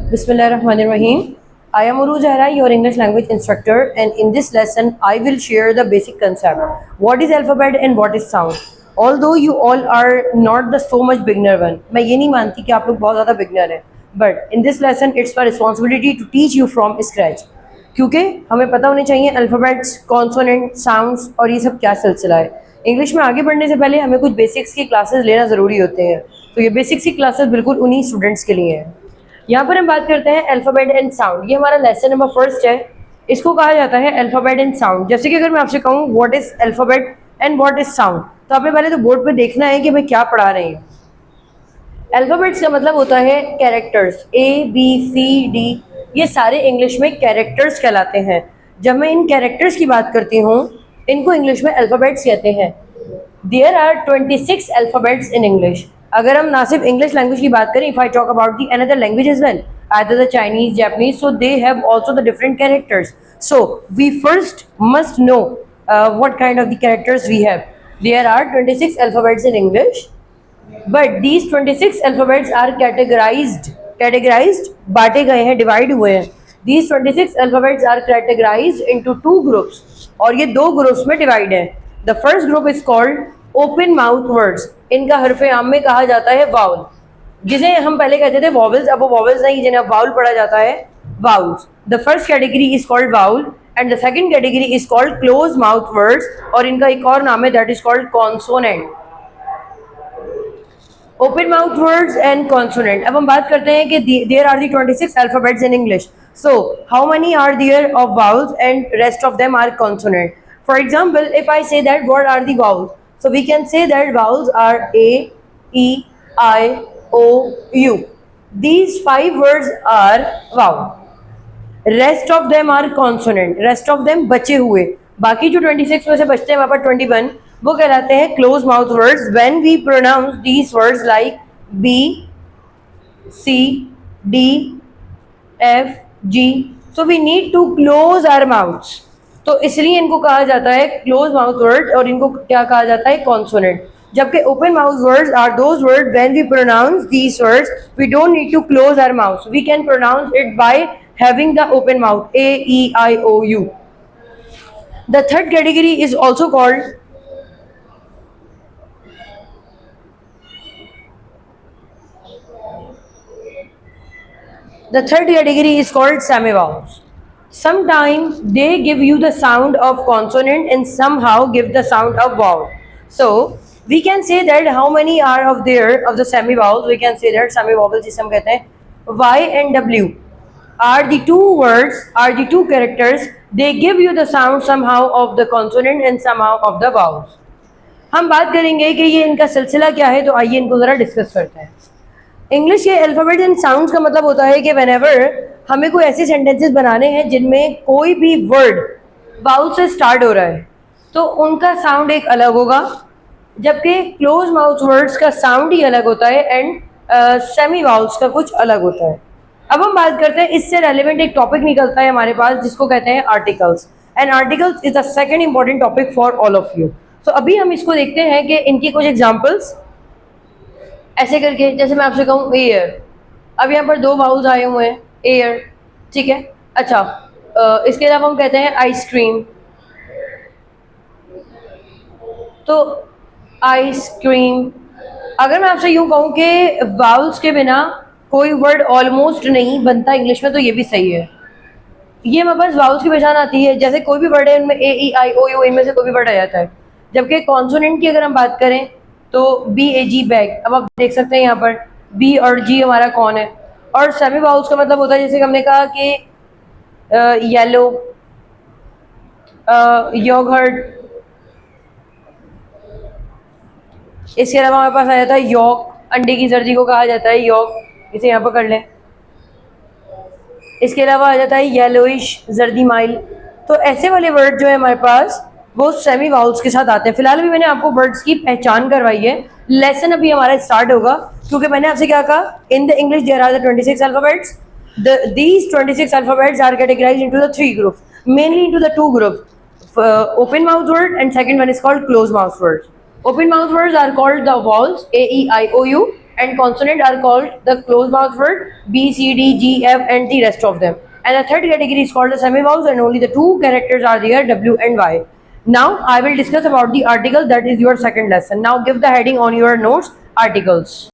Bismillahirrahmanirrahim. I am Uruj Zahra, your English language instructor, and in this lesson, I will share the basic concept. What is alphabet and what is sound? Although you all are not the so much beginner one, मैं ये नहीं मानती कि आप लोग बहुत ज़्यादा beginner हैं. But in this lesson, it's my responsibility to teach you from scratch. क्योंकि हमें पता होने चाहिए अल्फ़ाबेट्स, कॉन्सोनेंट, साउंड्स और ये सब क्या सिलसिला है. इंग्लिश में आगे बढ़ने से पहले हमें कुछ बेसिक्स की क्लासेस लेना ज़रूरी होते हैं. तो ये बेसिक्स की क्लासेस बिल्कुल उन्हीं स्टूडेंट्स के लिए हैं. यहाँ पर हम बात करते हैं अल्फ़ाबेट एंड साउंड. ये हमारा लेसन नंबर फर्स्ट है. इसको कहा जाता है अल्फ़ाबेट एंड साउंड. जैसे कि अगर मैं आपसे कहूँ what is alphabet and what is sound, तो आपने पहले तो बोर्ड पे देखना है कि मैं क्या पढ़ा रही हूँ. अल्फ़ाबेट्स का मतलब होता है characters. A B C D, ये सारे इंग्लिश में कैरेक्टर्स कहलाते हैं. जब मैं इन कैरेक्टर्स की बात करती हूँ, इनको इंग्लिश में अल्फ़ाबेट्स कहते हैं. There are 26 alphabets in English. अगर हम ना सिर्फ इंग्लिश लैंग्वेज की बात करें, if I talk about the another language as well, either the Chinese, Japanese, so they have also the different characters. So we first must know what kind of the characters we have. There are 26 alphabets in English, but these 26 alphabets are categorized, बांटे गए हैं, divide हुए हैं. These 26 alphabets are categorized into two groups, और ये दो groups में divide है. The first group is called open mouth words. इनका हरफ आम में कहा जाता है वाउल, जिसे हम पहले कहते थे वॉवल्स. अब वो वॉवल्स नहीं, जिन्हें अब वाउल पढ़ा जाता है, vowels. The first category is called vowel and the second category is called close mouth words, और इनका एक और नाम है that is called consonant. Open mouth words and consonant. अब हम बात करते हैं कि there are the 26 alphabets in English. So how many are there of vowels and rest of them are consonant. For example, if I say that what are the vowels, so we can say that vowels are A, E, I, O, U. These 5 words are vowel. Rest of them are consonant. Rest of them बचे हुए, बाकी जो 26 में से बचते हैं वहाँ पर 21, वो कहलाते हैं close mouth words. When we pronounce these words like B, C, D, F, G, so we need to close our mouths. तो इसलिए इनको कहा जाता है क्लोज माउथ वर्ड, और इनको क्या कहा जाता है, कॉन्सोनेंट. जबकि open mouth words are those word when we pronounce these words we don't need to close our mouth, we can pronounce it by having the open mouth, A E I O U. The third category is also called semi-vowels. Sometimes they give you the sound of consonant and somehow give the sound of vowel. So we can say that how many are of the semi vowels. We can say that semi vowels जिसे हम कहते हैं Y and W are the two words, are the two characters. They give you the sound somehow of the consonant and somehow of the vowels. हम बात करेंगे कि ये इनका सिलसिला क्या है, तो आइए इनको ज़रा डिस्कस करते हैं. इंग्लिश के अल्फ़ाबेट एंड साउंड्स का मतलब होता है कि व्हेनेवर हमें कोई ऐसे सेंटेंसेस बनाने हैं जिनमें कोई भी वर्ड वाउल से स्टार्ट हो रहा है, तो उनका साउंड एक अलग होगा, जबकि क्लोज माउथ वर्ड्स का साउंड ही अलग होता है एंड सेमी वाउल्स का कुछ अलग होता है. अब हम बात करते हैं, इससे रेलिवेंट एक टॉपिक निकलता है हमारे पास जिसको कहते हैं articles. And articles is the second important topic for all of you. तो अभी हम इसको देखते हैं कि इनकी कुछ एग्जाम्पल्स ऐसे करके. जैसे मैं आपसे कहूँ एयर, अब यहाँ पर दो वाउल्स आए हुए हैं, एयर, ठीक है. अच्छा, इसके अलावा हम कहते हैं आइसक्रीम, तो आइसक्रीम. अगर मैं आपसे यूँ कहूँ कि वाउल्स के बिना कोई वर्ड ऑलमोस्ट नहीं बनता इंग्लिश में, तो ये भी सही है. ये हमारे पास वाउल्स की पहचान आती है. जैसे कोई भी वर्ड है उनमें ए ई आई ओ यू, इनमें से कोई भी वर्ड आ जाता है. जबकि कॉन्सोनेंट की अगर हम बात करें तो बी ए जी बैग. अब आप देख सकते हैं यहाँ पर बी और जी हमारा कौन है. और सेमी वाउल्स का मतलब होता है, जैसे हमने कहा कि येलो, योगर्ट. इसके अलावा हमारे पास आ जाता है यॉक, अंडे की जर्दी को कहा जाता है यॉक, इसे यहाँ पर कर लें. इसके अलावा आ जाता है येलोइश, जर्दी माइल. तो ऐसे वाले वर्ड जो है हमारे पास वो सेमी वाउल्स के साथ आते हैं. फिलहाल अभी मैंने आपको वर्ड्स की पहचान करवाई है. लेसन अभी हमारा स्टार्ट होगा, क्योंकि मैंने आपसे क्या कहा, in the English there are the 26 alphabets. These 26 alphabets are categorized into the 3 groups, mainly into the 2 groups, open mouth word and second one is called closed mouth words. Open mouth words are called the vowels A, E, I, O, U, and consonant are called the closed mouth word B, C, D, G, F, and the rest of them. And the third category is called the semivowels, and only the two characters are there, W and Y. Now I will discuss about the article, that is your second lesson. Now give the heading on your notes, articles.